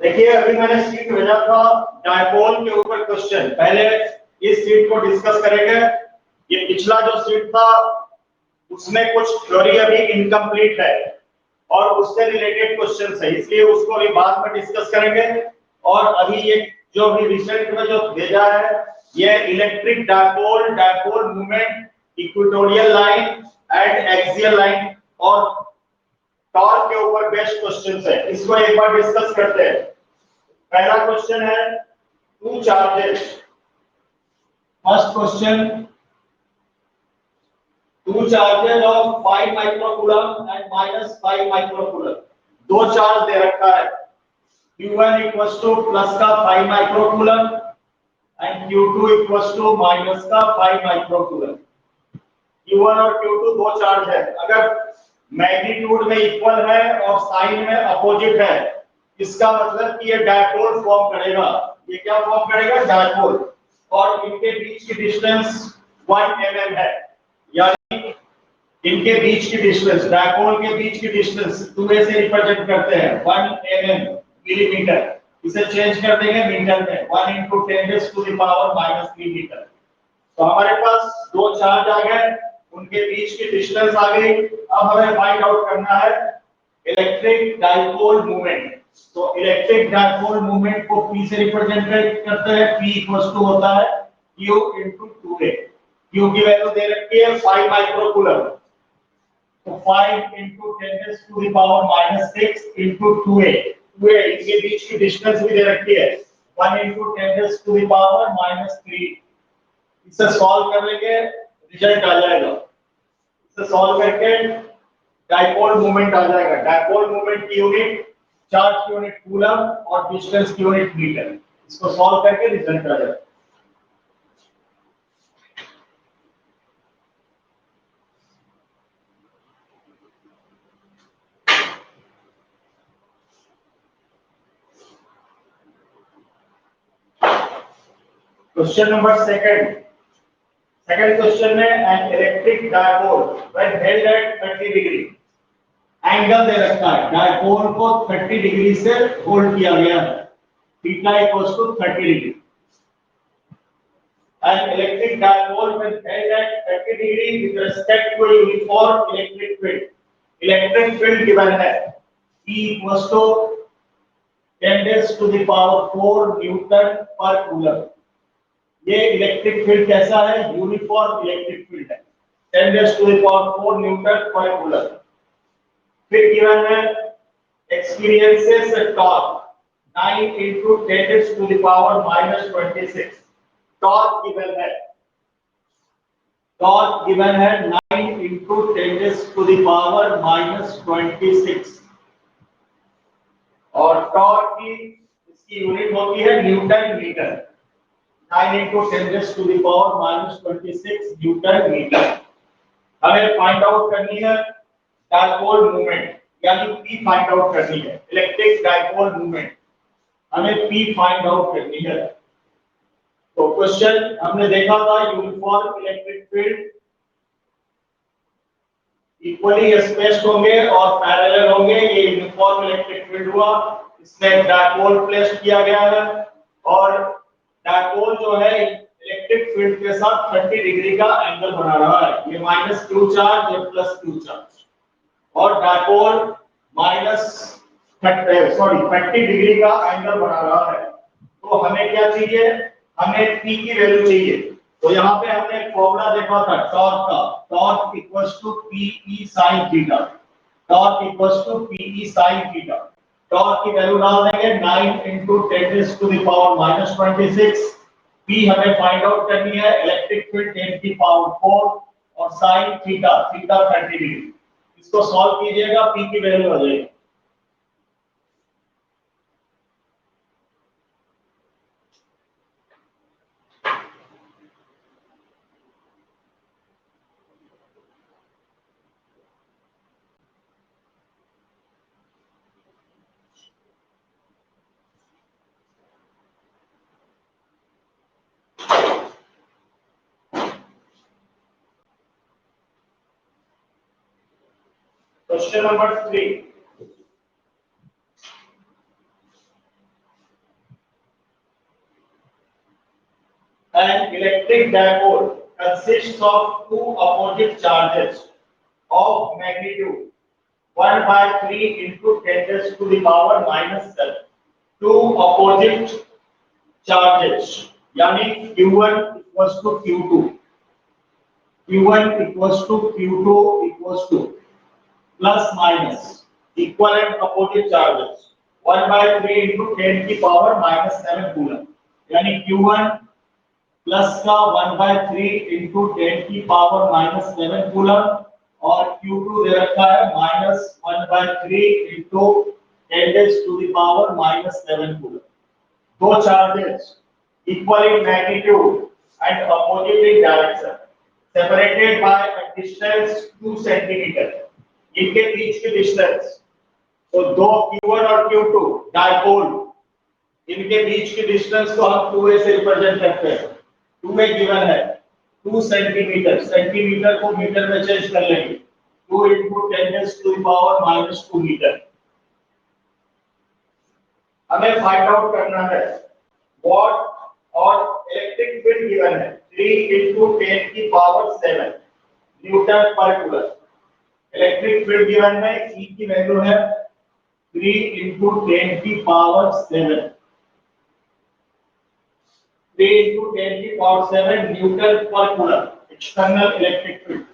देखिए अभी मैंने शीट भेजा था डायपोल के ऊपर क्वेश्चन, पहले इस शीट को डिस्कस करेंगे। ये पिछला जो शीट था उसमें कुछ थ्योरी अभी इनकम्प्लीट है और उससे रिलेटेड क्वेश्चन है, इसलिए उसको अभी बाद में डिस्कस करेंगे। और अभी ये जो अभी रिसेंट में जो भेजा है ये electric dipole, dipole movement, equatorial line and axial line और टॉर्क के ऊपर बेस्ड क्वेश्चन है। इसको एक बार डिस्कस करते हैं। पहला क्वेश्चन है two charges. First question, two charges of 5 microcoulomb and -5 microcoulomb. दो चार्ज दे रखा है, Q1 इक्वल्स टू प्लस का 5 microcoulomb and Q2 equals to minus का 5 माइक्रोकूलम। Q1 और Q2 दो चार्ज है, अगर मैग्नीट्यूड में इक्वल है और साइन में अपोजिट है, इसका मतलब कि ये डायपोल फॉर्म करेगा। ये क्या फॉर्म करेगा? डायपोल। और इनके बीच की डिस्टेंस 1 mm है, यानी इनके बीच की डिस्टेंस, डायपोल के बीच की डिस्टेंस 2a से रिप्रेजेंट करते हैं 1 mm मिलीमीटर। इसे चेंज कर देंगे मीटर में, 1 × 10⁻³ मीटर। तो हमारे पास दो चार्ज आ गए, उनके बीच की डिस्टेंस आ गई। अब हमें फाइंड आउट करना है इलेक्ट्रिक डायपोल मूवमेंट। तो इलेक्ट्रिक डायपोल मूवमेंट को P से रिप्रेजेंट करते हैं। P इक्वल्स टू होता है Q × 2a। Q की वैल्यू दे रखी है 5 माइक्रोकूलम, तो 5 × 10⁻⁻6 × 2a। 2a इनके बीच की डिस्टेंस भी दे रखी है 1 × 10⁻³ इसे सॉल्व कर लेंगे, रिजल्ट आ जाएगा। इसे सॉल्व करके डायपोल मूवमेंट आ जाएगा। डायपोल मूवमेंट की यूनिट, चार्ज की यूनिट कूलम और डिस्टेंस की यूनिट मीटर। इसको सॉल्व करके रिजल्ट आ जाएगा। Question number second. Second question में an electric dipole when held at 30 degree, angle दे रखा है, डायपोल को 30 डिग्री से होल्ड किया गया है, theta equals to 30 degree. An electric dipole when held at 30 degree with respect to a uniform electric field. Electric field given है E equals to 10⁻⁴ Newton per coulomb. ये इलेक्ट्रिक फील्ड कैसा है? Uniform electric field है, 10⁻⁴ Newton per coulomb. फिर given है experiences torque 9 × 10⁻⁻26। Torque given है, torque given है 9 × 10⁻⁻26 और टॉर्क की इसकी यूनिट होती है न्यूटन मीटर। 9 × 10⁻⁻26 newton metre. हमें फाइंड आउट करनी है डायपोल मूवमेंट, यानी P फाइंड आउट करनी है। इलेक्ट्रिक डायपोल मूवमेंट हमें P फाइंड आउट करनी है। तो क्वेश्चन हमने देखा था uniform electric field equally spaced होंगे और पैरेलल होंगे। ये यूनिफॉर्म इलेक्ट्रिक फील्ड हुआ, इसमें डायपोल प्लेस किया गया है और डायपोल जो है इलेक्ट्रिक फील्ड के साथ 30 डिग्री का एंगल बना रहा है। ये -q चार्ज और +q चार्ज, और डायपोल -30 डिग्री का एंगल बना रहा है। तो हमें क्या चाहिए? हमें P की वैल्यू चाहिए। तो यहाँ पे हमने एक फॉर्मूला देखा था टॉर्क का, torque equals to PE sin theta. Torque equals to PE sin theta. Torque की वैल्यू डाल देंगे 9 × 10⁻⁻26। P हमें फाइंड आउट करनी है, इलेक्ट्रिक फील्ड 10⁴ और sin थीटा, थीटा 30 डिग्री। इसको सॉल्व कीजिएगा, P की वैल्यू आ जाएगी। Question number 3. An electric dipole consists of two opposite charges of magnitude 1 by 3 into 10 raised to the power minus 7. Two opposite charges, यानी Q1 equals to Q2. Q1 equals to Q2 equals to plus minus equal and opposite charges 1 by 3 into 10 की power minus 7 coulomb, यानी Q1 plus का 1 by 3 into 10 की power minus 7 coulomb और Q2 दे रखा है minus 1 by 3 into 10 raised to the power minus 7 coulomb. दो charges equal in magnitude and opposite in direction, separated by a distance 2 centimeter. इनके बीच की डिस्टेंस तो दो Q1 और Q2 डायपोल, इनके बीच की डिस्टेंस को हम 2a से रिप्रेजेंट करते हैं. 2a गिवन है 2 सेंटीमीटर, सेंटीमीटर को मीटर में चेंज कर लेंगे 2 into 10 raised to the power minus 2 metre. हमें फाइंड आउट करना है वॉट और इलेक्ट्रिक फील्ड गिवन है 3 into 10 की power 7 Newton per coulomb. Electric field given है E की वैल्यू है 3 into 10 की पावर 7, 3 into 10 की power 7 Newton per coulomb external electric field.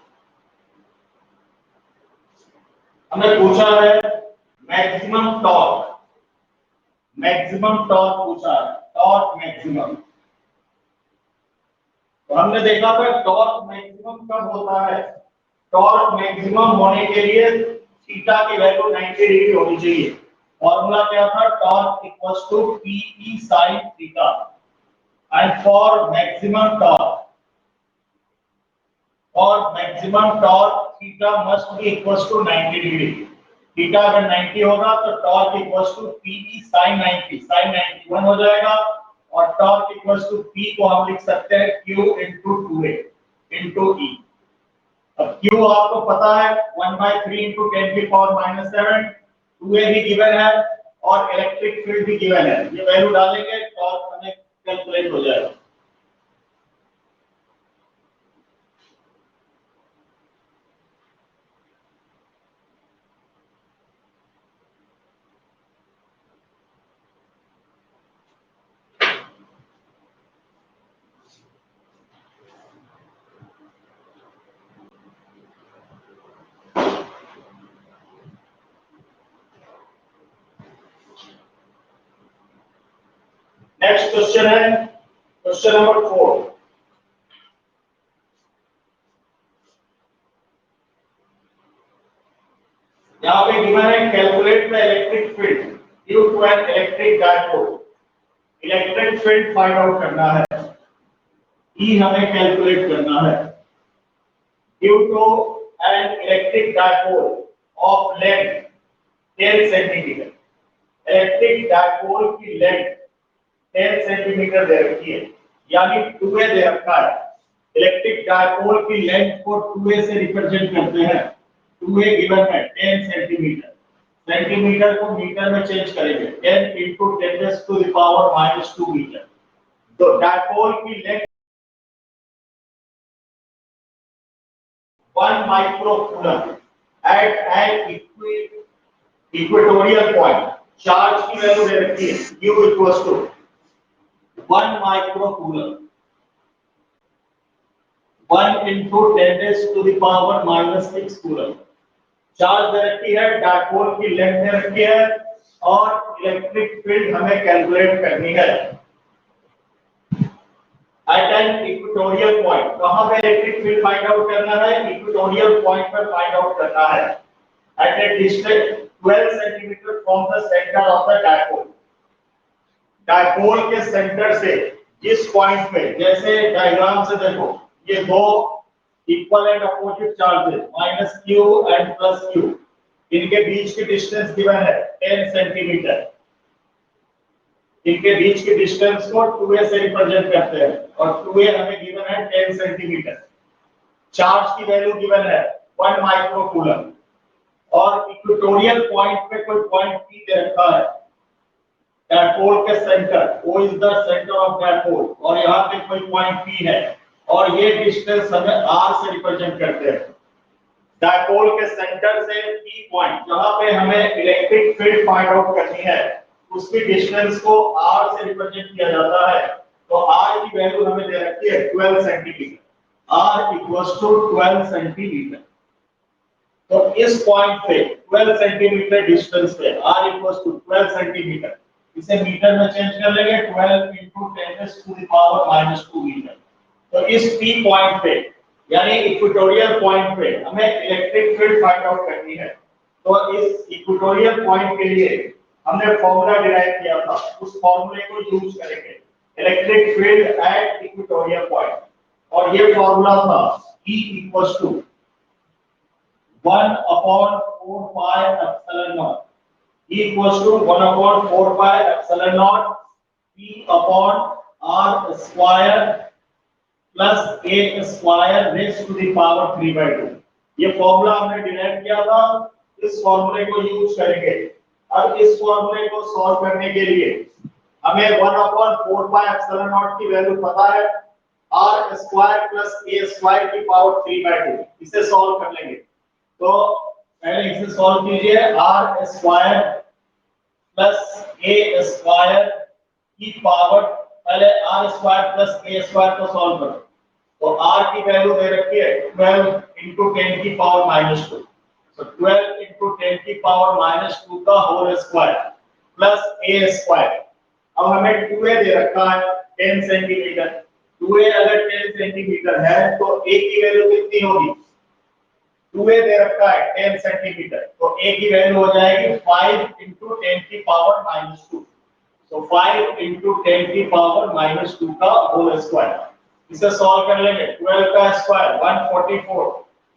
हमें पूछा है मैक्सिमम टॉर्क, मैक्सिमम टॉर्क पूछा है, टॉर्क मैक्सिमम. तो हमने देखा था टॉर्क मैक्सिमम कब होता है. टॉर्क मैक्सिमम होने के लिए थीटा की वैल्यू 90 डिग्री होनी चाहिए. फॉर्मूला क्या था, torque equals to PE sin theta. And for maximum torque theta must be equals to 90 degree. Theta अगर 90 होगा तो torque equals to PE sin 90, sin 90 1 हो जाएगा और टॉर्क इक्वल्स टू P को हम लिख सकते हैं Q into 2a into E. अब Q आपको पता है 1 by 3 into 10 की पावर minus 7, 2a भी गिवन है और इलेक्ट्रिक फील्ड भी गिवन है. ये वैल्यू डालेंगे टॉर्क हमें कैलकुलेट हो जाएगा. नेक्स्ट क्वेश्चन है क्वेश्चन नंबर 4. यहाँ पे गिवन है calculate the electric field due to an electric dipole. Electric field find out करना है, E हमें कैलकुलेट करना है. Due to an electric dipole of length 10 centimetre. Electric dipole की लेंथ 10 सेंटीमीटर दे रखी है, यानी 2a दे रखा है. इलेक्ट्रिक डायपोल की लेंथ को 2a से रिप्रेजेंट करते हैं. 2a गिवन है 10 सेंटीमीटर, सेंटीमीटर को मीटर में चेंज करेंगे 10 into 10 raised to the power minus 2 metre. तो डायपोल की length 1 microcoulomb at an equatorial point. Charge की वैल्यू दे रखी है Q equals to 1 microcoulomb 1 into 10 raised to the power minus 6 coulomb. Charge दे रखी है, डायपोल की लेंथ दे रखी है और इलेक्ट्रिक फील्ड हमें कैलकुलेट करनी है. एट एन इक्वेटोरियल पॉइंट, कहां पे इलेक्ट्रिक फील्ड फाइंड आउट करना है, इक्वेटोरियल पॉइंट पर फाइंड आउट करना है. At a distance 12 centimetre from the centre of the dipole. Dipole के सेंटर से जिस पॉइंट पे, जैसे डायग्राम से देखो, ये दो equal and opposite charges minus Q and plus Q, इनके बीच की डिस्टेंस गिवन है 10 सेंटीमीटर. इनके बीच की डिस्टेंस को 2a से रिप्रेजेंट करते हैं और 2a हमें गिवन है 10 सेंटीमीटर. चार्ज की वैल्यू गिवन है 1 माइक्रोकूलम और इक्वेटोरियल पॉइंट पे कोई पॉइंट P दे रखा है. डायपोल के centre, O is the centre of dipole, और यहाँ पे कोई पॉइंट P है और ये डिस्टेंस हमें R से रिप्रेजेंट करते हैं। डायपोल के सेंटर से P पॉइंट जहां पे हमें इलेक्ट्रिक फील्ड फाइंड आउट करनी है उसकी डिस्टेंस को R से रिप्रेजेंट किया जाता है। तो R की वैल्यू हमें दे रखी है 12 centimetre. R equals to 12 centimetre. तो इस पॉइंट पे 12 सेंटीमीटर डिस्टेंस पे R इक्वल्स टू 12 सेंटीमीटर, इसे मीटर में चेंज कर लेंगे 12 into 10 to the power -2 metre. तो इस P पॉइंट पे यानी इक्वेटोरियल पॉइंट पे हमें इलेक्ट्रिक फील्ड फाइंड आउट करनी है। तो इस इक्वेटोरियल पॉइंट के लिए हमने फॉर्मूला डिराइव किया था, उस फॉर्मूले को यूज करेंगे, electric field at equatorial point, और ये फॉर्मूला था E equals to 1 upon 4 pi epsilon naught, E equals to 1 upon 4 pi epsilon naught P upon R square plus A square raised to the power 3/2। ये formula हमने derive किया था, इस फॉर्मूले को यूज करेंगे। अब इस फॉर्मूले को सॉल्व करने के लिए हमें 1 upon 4 pi epsilon naught की वैल्यू पता है, R square plus A square की पावर 3/2, इसे सॉल्व कर लेंगे। तो पहले इसे सॉल्व कीजिए, R square plus A square की पावर, पहले R square plus A square को सॉल्व करो। तो R की वैल्यू दे रखी है 12 into 10 की पावर -2, तो 12 into 10 की पावर -2 का whole square plus A square. अब हमें 2A दे रखा है 10 सेंटीमीटर, 2A अगर 10 सेंटीमीटर है तो A की वैल्यू कितनी होगी, 2A दे रखा है 10 सेंटीमीटर, तो A की वैल्यू हो जाएगी 5 into 10 की पावर -2, तो 5 into 10 की पावर -2 का होल स्क्वायर। इसे सॉल्व कर लेंगे, 12 का square 144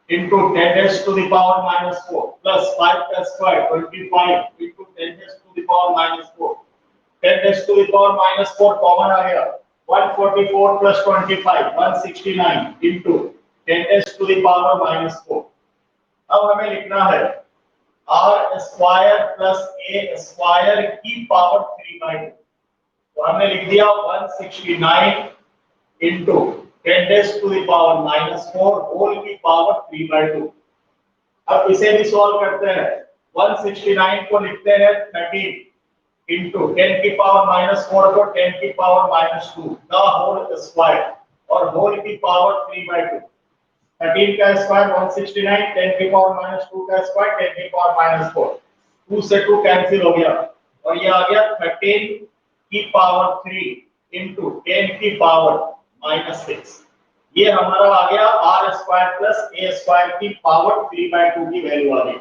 into 10 raised to the power -4 plus 5 का square 25 into 10 raised to the power -4, 10 raised to the power -4 common आ गया, 144 plus 25 169 into 10 raised to the power -4। अब हमें लिखना है R square plus A square की पावर 3/2, तो हमने लिख दिया 169 into 10 raised to the power -4 whole की पावर 3/2। अब इसे भी सॉल्व करते हैं, 169 को लिखते हैं 13 into 10 की पावर -4 को 10 की पावर -2 का होल स्क्वायर और होल की पावर 3/2। 13 का स्क्वायर 169, 10 की पावर -2 का स्क्वायर 10 की पावर -4, 2 से 2 कैंसिल हो गया और ये आ गया 13 की पावर 3 into 10 की पावर -6। ये हमारा आ गया R square plus A square की पावर 3/2 की वैल्यू आ गई।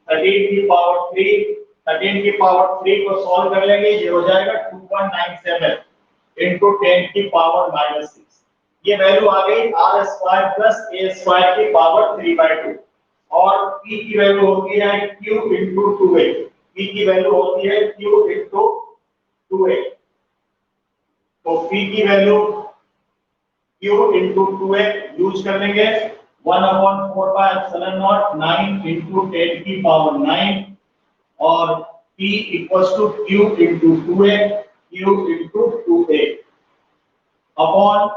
13 की पावर 3, 13 की पावर 3 को सॉल्व कर लेंगे, ये हो जाएगा 2197 into 10 की पावर -6। ये वैल्यू आ गई R square plus A square की पावर 3/2, और P की वैल्यू होती है Q into 2A, P की वैल्यू होती है Q into 2A। तो P की value Q into 2A use कर लेंगे, 1/4 pi epsilon naught 9 into 10 की पावर 9, और P equals to Q into 2A, Q into 2A upon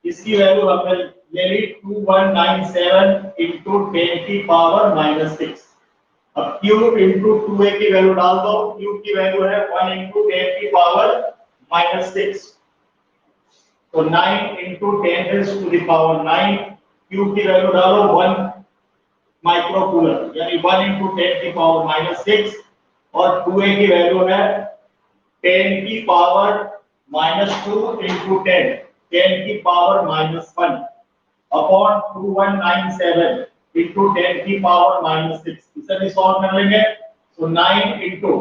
इसकी वैल्यू हमने ले ली 2197 into 10 की पावर -6। अब Q into 2A की वैल्यू डाल दो, Q की वैल्यू है 1 into 10 की पावर -6, तो 9 into 10 raised to the power 9, Q की वैल्यू डालो 1 माइक्रोकूलम, यानी 1 into 10 की पावर -6, और 2A की वैल्यू है 10 की पावर -2 into 10, 10 की पावर -1 अपॉन 2197 into 10 की पावर -6। इसे भी सॉल्व कर लेंगे, तो 9 into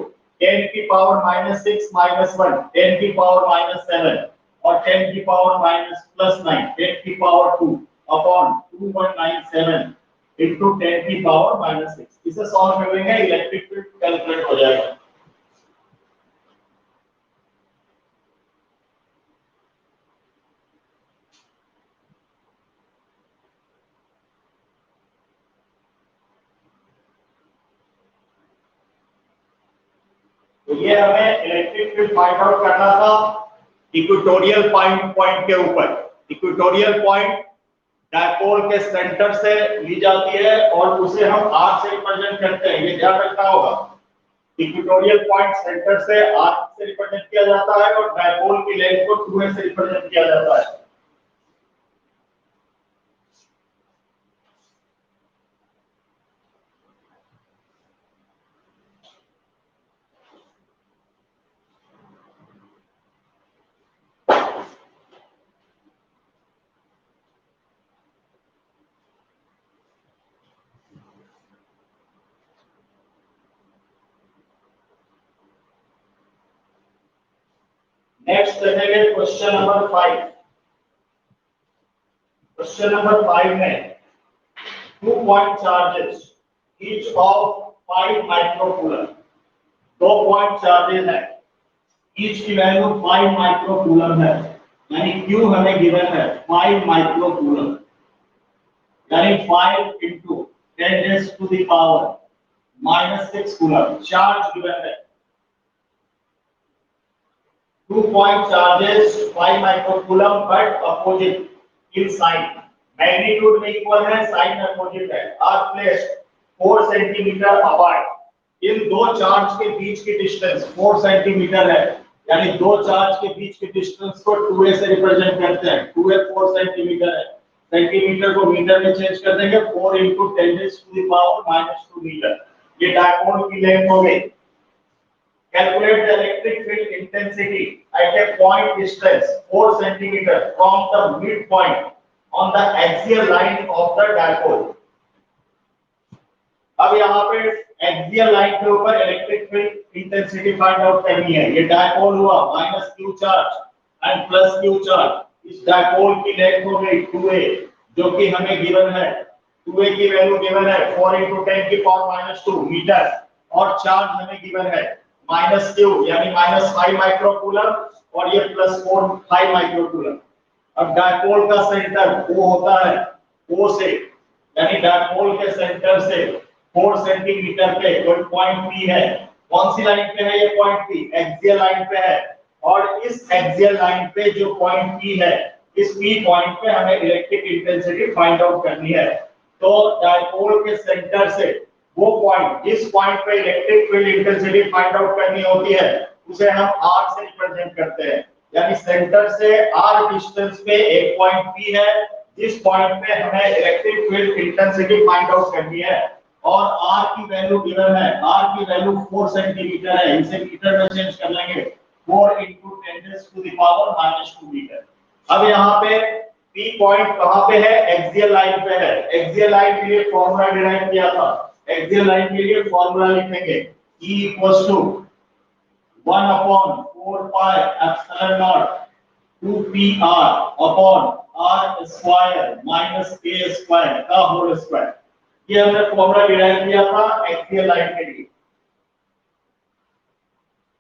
10 की पावर -6 -1, 10 की पावर -7 और 10 की पावर +9, 10 की पावर 2 अपॉन 2197 into 10 की पावर -6। इसे सॉल्व कर लेंगे, इलेक्ट्रिक फील्ड कैलकुलेट हो जाएगा। तो ये हमें इलेक्ट्रिक फील्ड फाइंड आउट करना था इक्वेटोरियल पॉइंट के ऊपर। इक्वेटोरियल पॉइंट डायपोल के सेंटर से ली जाती है और उसे हम आर से रिप्रेजेंट करते हैं, ये ध्यान रखना होगा। इक्वेटोरियल पॉइंट सेंटर से आर से रिप्रेजेंट किया जाता है और डायपोल की लेंथ को 2a से रिप्रेजेंट किया जाता है। नेक्स्ट देखेंगे क्वेश्चन नंबर 5। क्वेश्चन नंबर 5 में 2 point charges each of 5 microcoulomb, 2 point charges हैं, ईच की वैल्यू 5 माइक्रोकूलम है, यानी Q हमें गिवन है 5 माइक्रोकूलम, यानी 5 into 10 raised to the power -6 coulomb charge given है। 2 point charges 5 microcoulomb but opposite in sign, magnitude में इक्वल है, साइन अपोजिट है, are placed 4 सेंटीमीटर apart। इन दो चार्ज के बीच की डिस्टेंस 4 सेंटीमीटर है, यानी दो चार्ज के बीच की डिस्टेंस को 2a से रिप्रेजेंट करते हैं। 2a 4 सेंटीमीटर है, सेंटीमीटर को मीटर में चेंज कर देंगे, 4 into 10 raised to the power -2 metre. ये डायपोल की लेंथ हो गई। Calculate the electric field intensity at a point distance 4 cm from the midpoint on the axial line of the dipole। अब यहाँ पे axial line के ऊपर electric field intensity find out करनी है। ये डायपोल हुआ -q charge and +q charge. इस डायपोल की लेंथ हो गई 2a, जो कि हमें गिवन है। 2a की वैल्यू गिवन है 4 × 10⁻²⁻² मीटर और चार्ज हमें गिवन है -q यानी -5 माइक्रोकूलम और ये +4 5 माइक्रोकूलम। अब डायपोल का सेंटर O होता है, O से, यानी डायपोल के सेंटर से 4 सेंटीमीटर पे कोई पॉइंट P है। कौन सी लाइन पे है ये पॉइंट P? एक्सियल लाइन पे है। और इस एक्सियल लाइन पे जो पॉइंट P है, इस P पॉइंट पे हमें इलेक्ट्रिक इंटेंसिटी फाइंड आउट करनी है। तो डायपोल के सेंटर से वो पॉइंट, जिस पॉइंट पे electric field intensity find out करनी होती है, उसे हम r से रिप्रेजेंट करते हैं। यानी सेंटर से r डिस्टेंस पे एक पॉइंट P है, जिस पॉइंट पे हमें electric field intensity find out करनी है और r की वैल्यू गिवन है। r की वैल्यू 4 सेंटीमीटर है, इसे मीटर में चेंज कर लेंगे, 4 × 10⁻² मीटर। अब यहाँ पे P पॉइंट कहाँ पे है? एक्सियल लाइन पे है। एक्सियल लाइन के लिए फॉर्मूला डिराइव किया था। एक्सियल लाइन के लिए फॉर्मूला लिखेंगे E = 1/4 pi epsilon naught 2pr upon r square minus a square का होल स्क्वायर। ये हमने फॉर्मूला डिराइव किया था एक्सियल लाइन के लिए।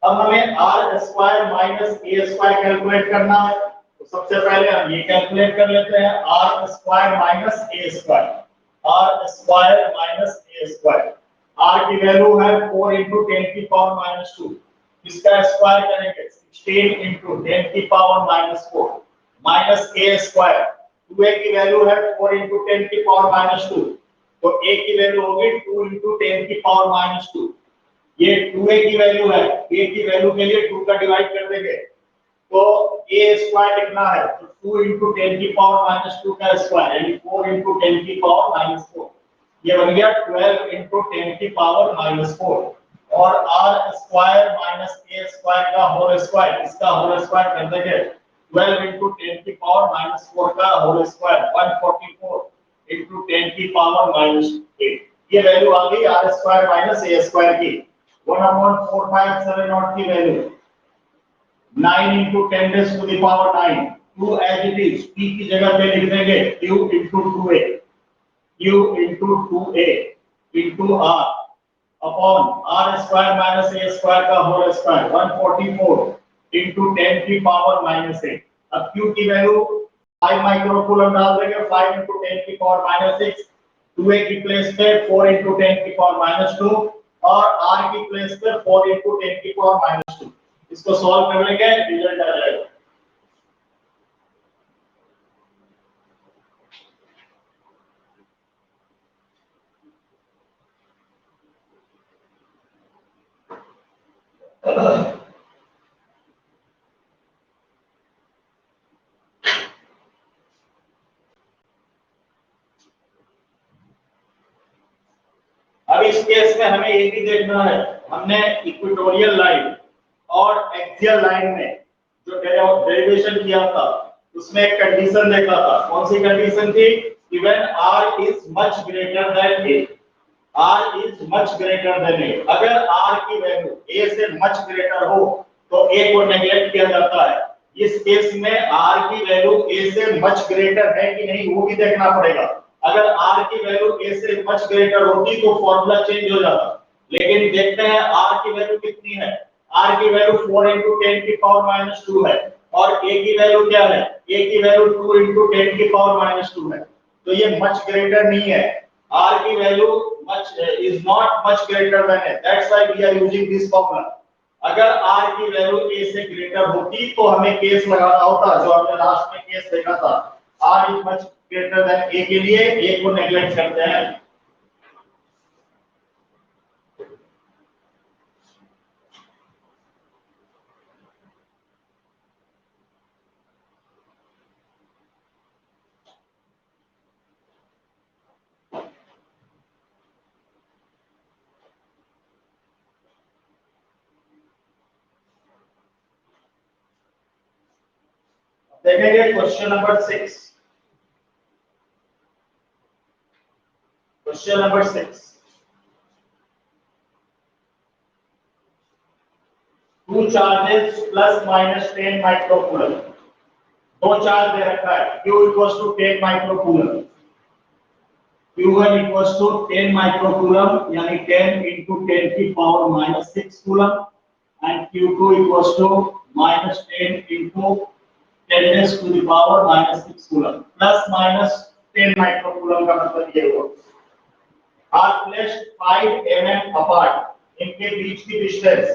अब हमें r square minus a square calculate करना है। तो सबसे पहले हम ये कैलकुलेट कर लेते हैं, r square minus a square, r square minus a square. r की वैल्यू है 4 × 10⁻²। इसका स्क्वायर करेंगे 16 × 10⁻⁻4 माइनस a स्क्वायर। 2a की वैल्यू है 4 × 10⁻², तो a की वैल्यू होगी 2 × 10⁻²। ये 2a की वैल्यू है, a की वैल्यू के लिए 2 का डिवाइड कर देंगे, तो a स्क्वायर लिखना है, तो 2 × 10⁻² का स्क्वायर यानी 4 × 10⁻⁻4। ये बन गया 12 × 10⁻⁻4 और r square minus a square का होल स्क्वायर, इसका होल स्क्वायर कर देंगे 12 × 10⁻⁻4 का होल स्क्वायर 144 × 10⁻⁸। ये वैल्यू आ गई r square minus a square की। 1/4 की value 9 × 10⁻⁹ 2 as it is, p की जगह पे लिख देंगे q × 2a, q × 2a into r upon r square minus a square का होल स्क्वायर 144 into 10⁻⁻8। अब q की वैल्यू 5 माइक्रोकूलम डाल देंगे, 5 × 10⁻⁻6, 2a की प्लेस पे 4 × 10⁻², और r की प्लेस पर 4 into 10 की पावर -2। इसको सॉल्व कर लेंगे, रिजल्ट आ जाएगा। अब इस केस में हमें ये भी देखना है, हमने इक्वेटोरियल लाइन और एक्सियल लाइन में जो डेरिवेशन किया था उसमें एक कंडीशन देखा था। कौन सी कंडीशन थी? When r is much greater than a, r is much greater than a। अगर r की वैल्यू a से मच ग्रेटर हो तो a को नेगलेक्ट किया जाता है। इस केस में r की वैल्यू a से मच ग्रेटर है कि नहीं वो भी देखना पड़ेगा। अगर r की वैल्यू a से मच ग्रेटर होती तो फॉर्मूला चेंज हो जाता, लेकिन देखते हैं r की वैल्यू कितनी है। r की वैल्यू 4 into 10 की पावर -2 है और a की वैल्यू क्या है? a की वैल्यू 2 into 10 की पावर -2 है, तो ये मच ग्रेटर नहीं है। r की value much is not much greater than a, that's why we are using this formula. अगर r की वैल्यू a से ग्रेटर होती तो हमें केस लगाना होता जो हमने लास्ट में केस देखा था, r is much greater than a के लिए a को नेगलेक्ट करते हैं। देखेंगे question number 6। Question number 6, two charges plus minus 10 microcoulomb. दो चार्ज दे रखा है, Q equals to 10 microcoulomb, Q1 equals to 10 microcoulomb यानी 10 into 10 की power -6 coulomb and Q2 equals to -10 into 10 raised to the power -6 coulomb. Plus minus 10 microcoulomb का मतलब ये हुआ। आर प्लेस्ड 5 mm अपार्ट, इनके बीच की डिस्टेंस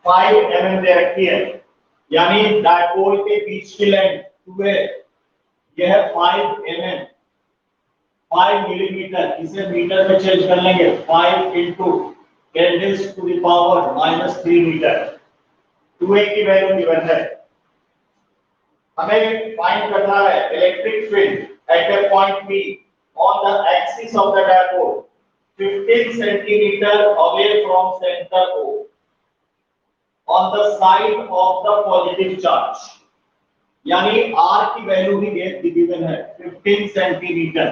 5 mm दे रखी है, यानी डायपोल के बीच की लेंथ 2 है, यह 5 mm 5 मिलीमीटर, इसे मीटर में चेंज कर लेंगे, 5 into 10 raised to the power -3 metre. 2a की वैल्यू गिवन है, हमें फाइंड करना है electric field at a point P on the axis of the dipole 15 centimeter away from center O on the side of the positive charge। यानी R की value भी given है 15 centimetre,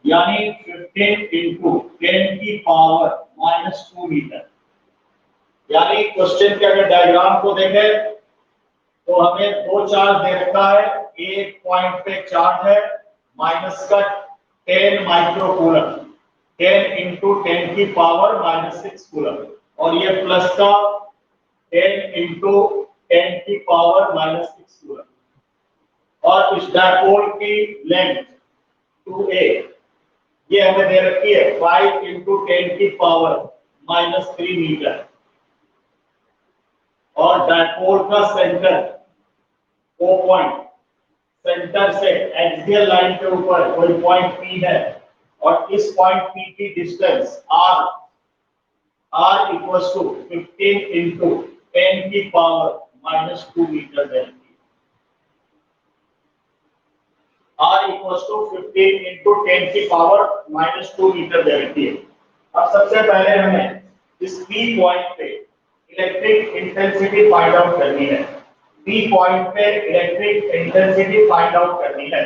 यानी 15 into 10 की पावर -2 मीटर। यानी question के अगर diagram को देखें तो हमें दो चार्ज दे रखा है, एक पॉइंट पे चार्ज है माइनस का 10 माइक्रोकूलम, 10 into 10 की पावर -6 कूलम, और ये प्लस का 10 into 10 की पावर -6 कूलम, और इस डायपोल की लेंथ 2a ये हमें दे रखी है 5 into 10 की पावर -3 मीटर, और डायपोल का सेंटर O पॉइंट, सेंटर से एक्सियल लाइन के ऊपर कोई पॉइंट P है और इस पॉइंट P की distance R equals to 15 into 10 की पावर -2 मीटर है। R इक्वल्स टू 15 into 10 की पावर -2 मीटर दे रखी है। अब सबसे पहले हमें इस P पॉइंट पे इलेक्ट्रिक इंटेंसिटी फाइंड आउट करनी है। P पॉइंट पे इलेक्ट्रिक इंटेंसिटी फाइंड आउट करनी है,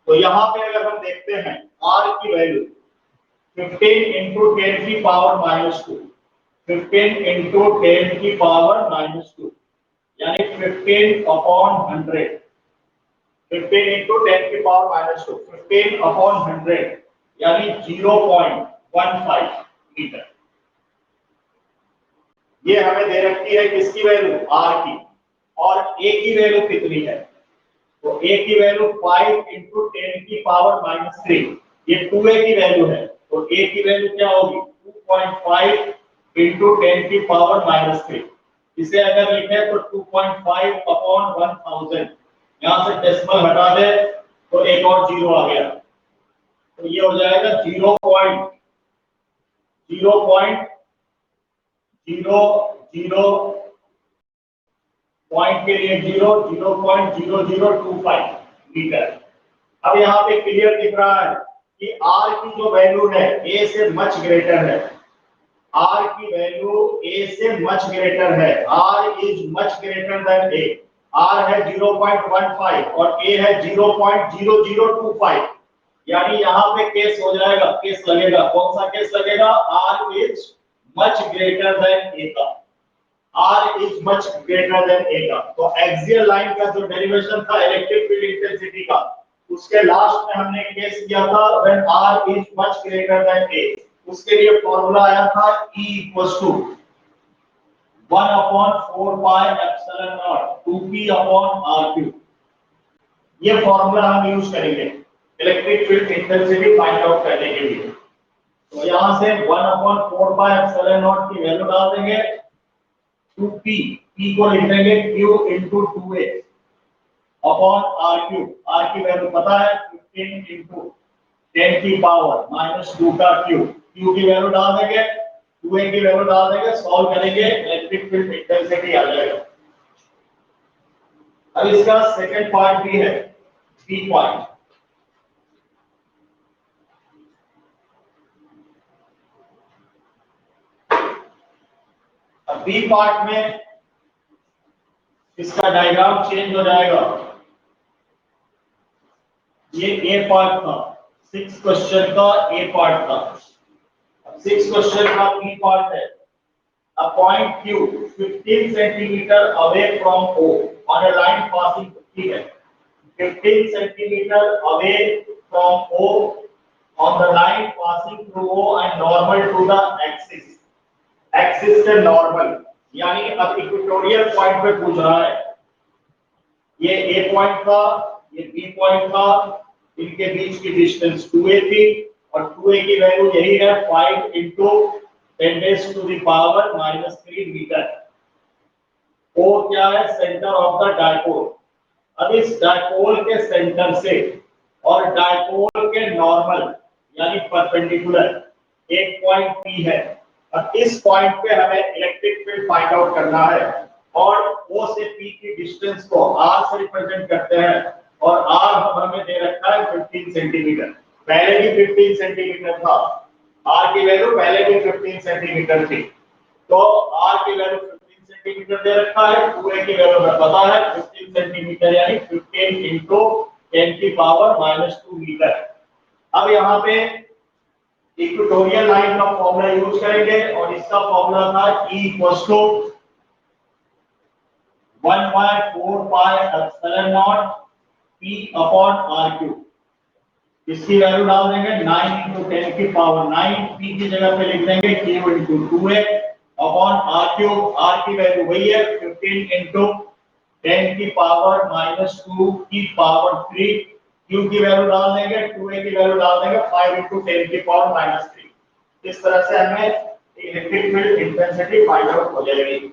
तो यहाँ पे अगर हम देखते हैं R की वैल्यू 15 into 10 की पावर -2, 15 into 10 की पावर -2 यानी 15/100, 15 into 10 की पावर -2, 15/100 यानी 0.15 मीटर। ये हमें दे रखी है किसकी वैल्यू? R की। और A की वैल्यू कितनी है? तो A की वैल्यू 5 into 10 की पावर -3, ये 2a की वैल्यू है, तो A की वैल्यू क्या होगी? 2.5 into 10 की पावर -3। इसे अगर लिखे तो 2.5 अपॉन 1000, यहां से डेसिमल हटा दे तो एक और जीरो आ गया, तो ये हो जाएगा 0.000 पॉइंट के लिए 0.0025 मीटर। अब यहाँ पे क्लियर दिख रहा है कि r की जो वैल्यू है a से मच ग्रेटर है, r की वैल्यू a से मच ग्रेटर है, r is much greater than a। r है 0.15 और a है 0.0025, यानी यहाँ पे केस हो जाएगा, केस लगेगा, कौन सा केस लगेगा? r is much greater than a का, r is much greater than a का। तो एक्सियल लाइन का जो डेरिवेशन था इलेक्ट्रिक फील्ड इंटेंसिटी का, उसके लास्ट में हमने केस किया था when r is much greater than a। उसके लिए फॉर्मूला आया था E equals to 1/4 pi epsilon naught 2p upon r3। ये फॉर्मूला हम यूज करेंगे electric field intensity find out करने के लिए। तो यहां से 1/4 पाई एप्सिलॉन नॉट की वैल्यू डाल देंगे, 2p, p को लिख देंगे q into 2a upon r3। r की वैल्यू पता है 15 into 10 की पावर -2 का q की वैल्यू डाल देंगे, 2a की वैल्यू डाल देंगे, सॉल्व करेंगे, इलेक्ट्रिक फील्ड इंटेंसिटी आ जाएगा। अब इसका सेकंड पार्ट भी है, बी पॉइंट। अब बी पार्ट में इसका डायग्राम चेंज हो जाएगा। ये ए पार्ट था, 6 क्वेश्चन का ए पार्ट था, 6 क्वेश्चन का बी पार्ट है। A point Q 15 centimeter away from O on a line passing, ठीक है, 15 centimeter away from O on the line passing through O and normal to the axis, axis से normal, यानी अब equatorial point पे पूछ रहा है। ये A पॉइंट था, ये B पॉइंट था, इनके बीच की डिस्टेंस 2a थी और 2a की वैल्यू यही है 5 into 10 raised to the power -3 metre. O क्या है? Centre of the dipole. अब इस डायपोल के सेंटर से और डायपोल के नॉर्मल यानी परपेंडिकुलर एक पॉइंट P है। अब इस पॉइंट पे हमें इलेक्ट्रिक फील्ड फाइंड आउट करना है और O से P की डिस्टेंस को R से रिप्रेजेंट करते हैं और R हमें दे रखा है 15 सेंटीमीटर, पहले भी 15 सेंटीमीटर था, R की वैल्यू पहले भी 15 सेंटीमीटर थी, तो R की वैल्यू 15 सेंटीमीटर दे रखा है, 2a की वैल्यू हमें पता है 15 सेंटीमीटर यानी 15 into 10 की पावर -2 मीटर। अब यहाँ पे इक्वेटोरियल लाइन का फॉर्मूला यूज करेंगे और इसका फॉर्मूला था E equals to 1/4 pi epsilon naught P upon r3। इसकी वैल्यू डाल देंगे 9 into 10 की पावर 9, P की जगह पे लिख देंगे Q into 2a upon r3। r की वैल्यू वही है 15 into 10 की पावर -2 की पावर 3, Q की वैल्यू डाल देंगे, 2a की वैल्यू डाल देंगे 5 into 10 की पावर -3। इस तरह से हमें electric field intensity find out हो जाएगी।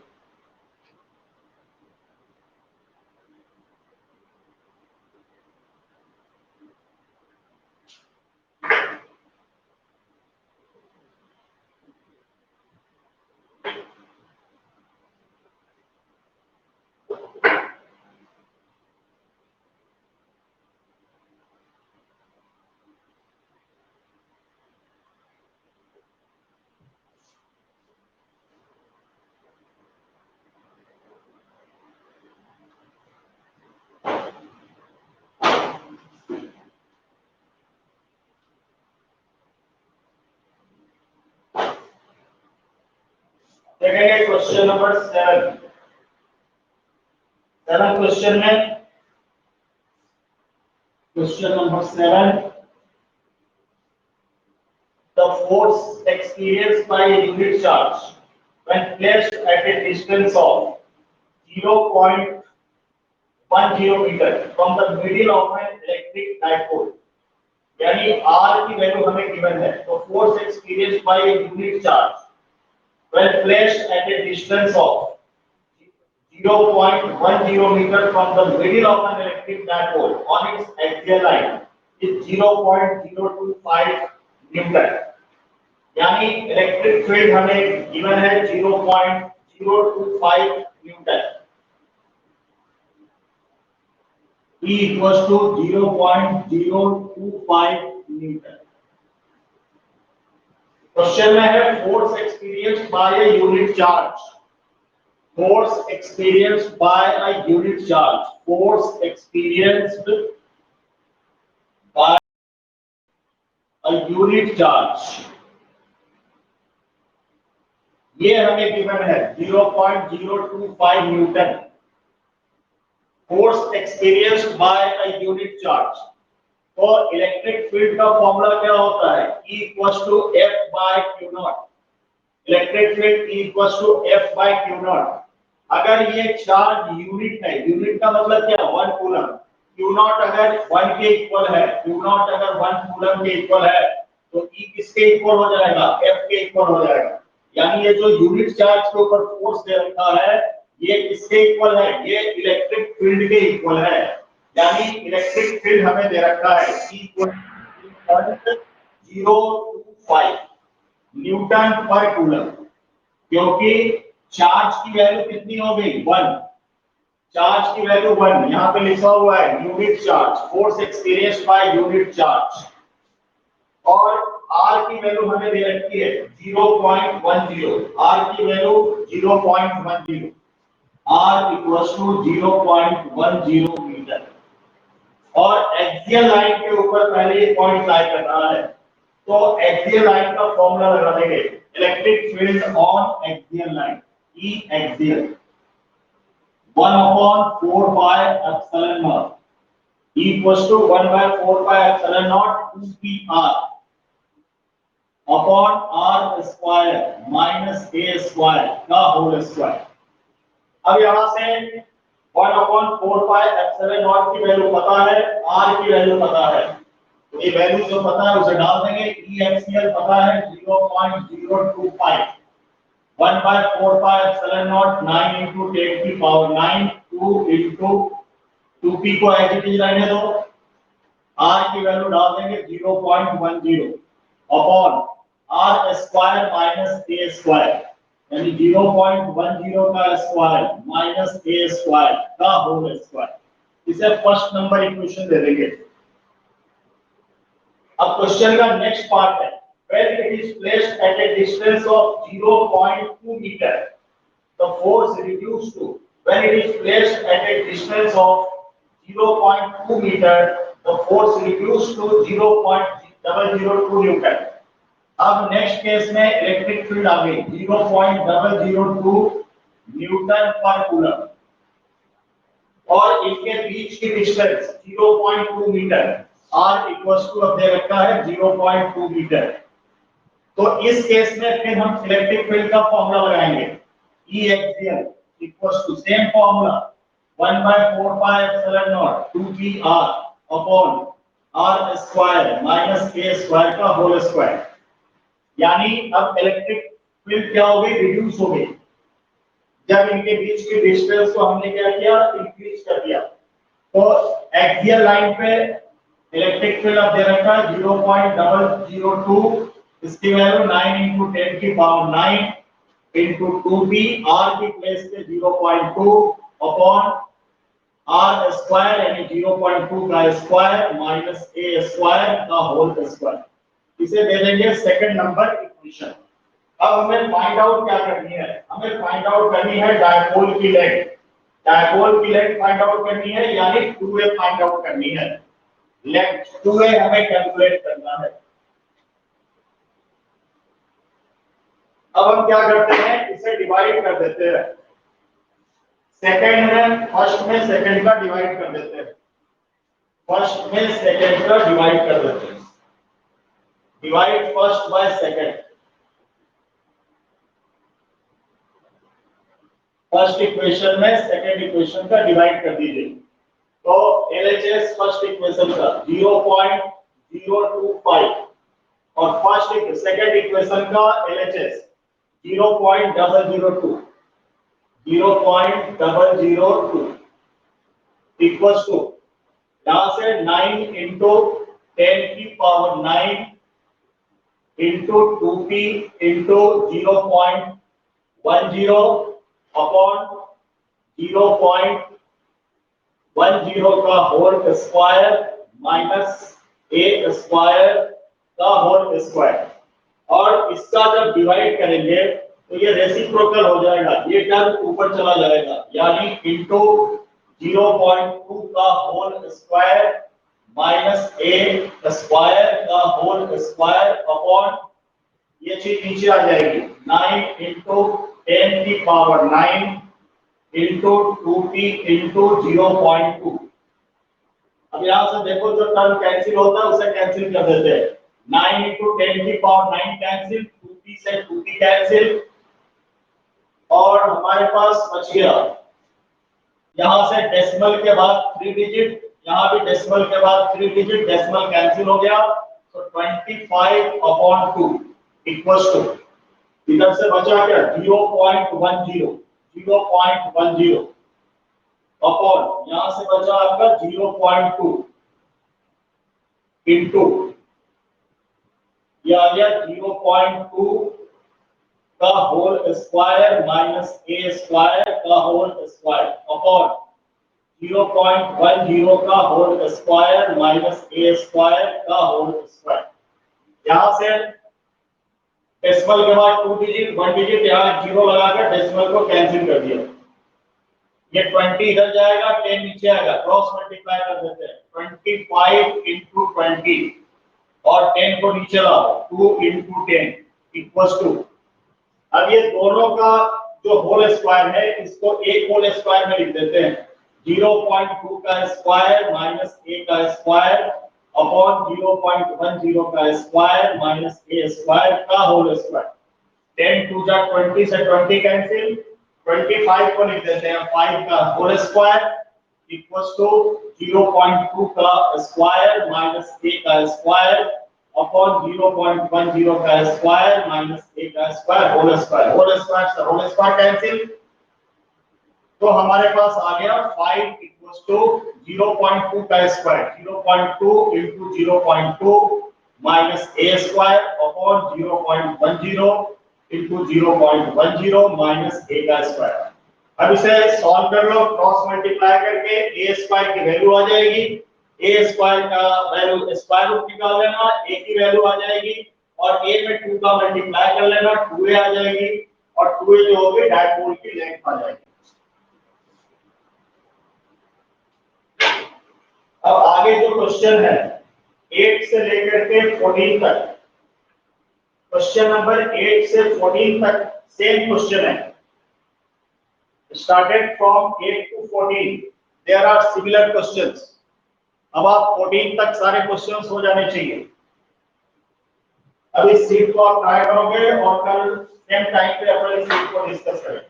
देखेंगे क्वेश्चन नंबर 7। क्वेश्चन में question number 7, the force experienced by a unit charge when placed at a distance of 0.10 meter from the middle of an electric dipole यानी R की value हमें given है, तो force experienced bye a unit charge when placed at a distance of 0.10 meter from the middle of an electric dipole on its axial line is 0.025 Newton. यानी electric field हमें given है 0.025 Newton. E equals to 0.025 Newton. Question में है force experienced by a unit charge. Force experienced by a unit charge. Force experienced by a unit charge. ये हमें given है 0.025 newton. Force experienced by a unit charge. तो electric field का formula क्या होता है? E equals to F by Q naught. Electric field E equals to F by Q naught. अगर ये चार्ज यूनिट है, यूनिट का मतलब क्या? 1 कूलम। Q नॉट अगर 1 के इक्वल है, Q नॉट अगर 1 कूलम के इक्वल है, तो E किसके इक्वल हो जाएगा? F के इक्वल हो जाएगा। यानी ये जो यूनिट चार्ज के ऊपर फोर्स दे रखा है, ये किसके इक्वल है? ये इलेक्ट्रिक फील्ड के इक्वल है। यानी इलेक्ट्रिक फील्ड हमें दे रखा है E equal 0.025 Newton per coulomb, क्योंकि चार्ज की वैल्यू कितनी हो गई? 1। चार्ज की वैल्यू 1, यहाँ पे लिखा हुआ है unit charge, force experienced by unit charge. और R की वैल्यू हमें दे रखी है 0.10। R की value 0.10। R equals to 0.10 metre. और एक्सियल लाइन के ऊपर पहले ये पॉइंट लाई कर रहा है, तो एक्सियल लाइन का फॉर्मूला लगा देंगे। Electric field on axial line E axial 1/4 pi epsilon naught equals to 1/4 pi epsilon naught 2pr upon r square minus a square का होल स्क्वायर। अब यहां से 1/4 pi epsilon naught की वैल्यू पता है, r की वैल्यू पता है, तो ये वैल्यू जो पता है उसे डाल देंगे। E axial पता है 0.025 1/4 pi epsilon naught 9 into 10 की पावर 9 2 into 2p को एज इट इज रहने दो। r की वैल्यू डाल देंगे 0.10 upon r square minus a square, यानी 0.10 का स्क्वायर माइनस a स्क्वायर का होल स्क्वायर। इसे फर्स्ट नंबर इक्वेशन दे देंगे। अब क्वेश्चन का नेक्स्ट पार्ट है, when it is placed at a distance of 0.2 meter, the force reduced to, when it is placed at a distance of 0.2 meter, the force reduced to 0.002 Newton. अब next case में electric field आ गई 0.002 newton per coulomb, और इनके बीच की distance 0.2 metre. R equals to अब दे रखा है 0.2 मीटर। तो इस केस में फिर हम इलेक्ट्रिक फील्ड का फॉर्मूला लगाएंगे। E axial equals to same formula 1/4 pi epsilon naught 2pr upon r square minus a square का होल स्क्वायर। यानी अब इलेक्ट्रिक फील्ड क्या हो गई? रिड्यूस हो गई। जब इनके बीच की डिस्टेंस को हमने क्या किया? इंक्रीज कर दिया। तो एक्सियल लाइन पे इलेक्ट्रिक फील्ड अब दे रखा है 0.002, इसकी वैल्यू 9 into 10 की पावर 9 into 2p, r की प्लेस पे 0.2 अपॉन r स्क्वायर यानी 0.2 का स्क्वायर माइनस a स्क्वायर का होल स्क्वायर। इसे दे देंगे सेकंड नंबर इक्वेशन। अब हमें फाइंड आउट क्या करनी है? हमें फाइंड आउट करनी है डायपोल की लेंथ। डायपोल की लेंथ फाइंड आउट करनी है, यानी 2a फाइंड आउट करनी है। लेंथ 2a हमें कैलकुलेट करना है। अब हम क्या करते हैं? इसे डिवाइड कर देते हैं। सेकंड में फर्स्ट में सेकंड का डिवाइड कर देते हैं। फर्स्ट में सेकंड का डिवाइड कर देते हैं। Divide first by second. First equation में सेकंड इक्वेशन का डिवाइड कर दीजिए। तो LHS फर्स्ट इक्वेशन का 0.025 और फर्स्ट सेकंड इक्वेशन का LHS 0.002 इक्वल्स टू यहां से 9 into 10 की power 9 into 2p into 0.10 upon 0.10 का whole square minus a square का होल स्क्वायर। और इसका जब डिवाइड करेंगे तो ये रेसिप्रोकल हो जाएगा, ये टर्म ऊपर चला जाएगा, यानी इनटू 0.2 का whole square minus a square का होल स्क्वायर अपॉन ये चीज नीचे आ जाएगी 9 into 10 की पावर 9 into 2p into 0.2। अब यहां से देखो जो टर्म कैंसिल होता है उसे कैंसिल कर देते हैं। 9 into 10 की पावर 9 कैंसिल, 2p से 2p कैंसिल और हमारे पास बच गया यहां से डेसिमल के बाद 3 डिजिट, यहां भी डेसिमल के बाद 3 डिजिट, डेसिमल कैंसिल हो गया तो 25/2 इक्वल्स टू इधर से बचा क्या 0.10 अपॉन यहां से बचा आपका 0.2 इनटू ये आ गया 0.2 का whole square minus a square का होल स्क्वायर अपॉन 0.10 का whole square minus a square का होल स्क्वायर। यहां से डेसिमल के बाद 2 डिजिट 1 डिजिट यहां 0 लगाकर डेसिमल को कैंसिल कर दिया, ये 20 इधर जाएगा 10 नीचे आएगा, क्रॉस मल्टीप्लाई कर देते हैं 25 into 20 और 10 को नीचे लाओ 2 into 10 इक्वल्स टू अब ये दोनों का जो होल स्क्वायर है इसको एक होल स्क्वायर में लिख देते हैं 0.2 का स्क्वायर माइनस a का स्क्वायर अपॉन 0.10 का स्क्वायर माइनस a स्क्वायर का होल स्क्वायर। 10 2 जा 20 से 20 कैंसिल, 25 को लिख देते हैं 5 का होल स्क्वायर इक्वल्स टू 0.2 का स्क्वायर माइनस a का स्क्वायर अपॉन 0.10 का स्क्वायर माइनस a का स्क्वायर होल स्क्वायर से होल स्क्वायर कैंसिल तो हमारे पास आ गया 5 इक्वल्स टू 0.2 का square 0.2 into 0.2 minus a square upon 0.10 into 0.10 minus a का स्क्वायर। अब इसे सॉल्व कर लो, क्रॉस मल्टीप्लाई करके a स्क्वायर की वैल्यू आ जाएगी, a स्क्वायर का वैल्यू स्क्वायर रूट निकाल लेना, a की वैल्यू आ जाएगी और a में 2 का मल्टीप्लाई कर लेना 2a आ जाएगी और 2a जो होगी डायपोल की लेंथ आ जाएगी। अब आगे जो क्वेश्चन है 8 से लेकर के 14 तक, क्वेश्चन नंबर 8 से 14 तक सेम क्वेश्चन है। Started from 8 to 14 there are similar questions। अब आप 14 तक सारे क्वेश्चंस हो जाने चाहिए। अब इस सीट को आप ट्राई करोगे और कल सेम टाइम पे अपन इस सीट को डिस्कस करेंगे।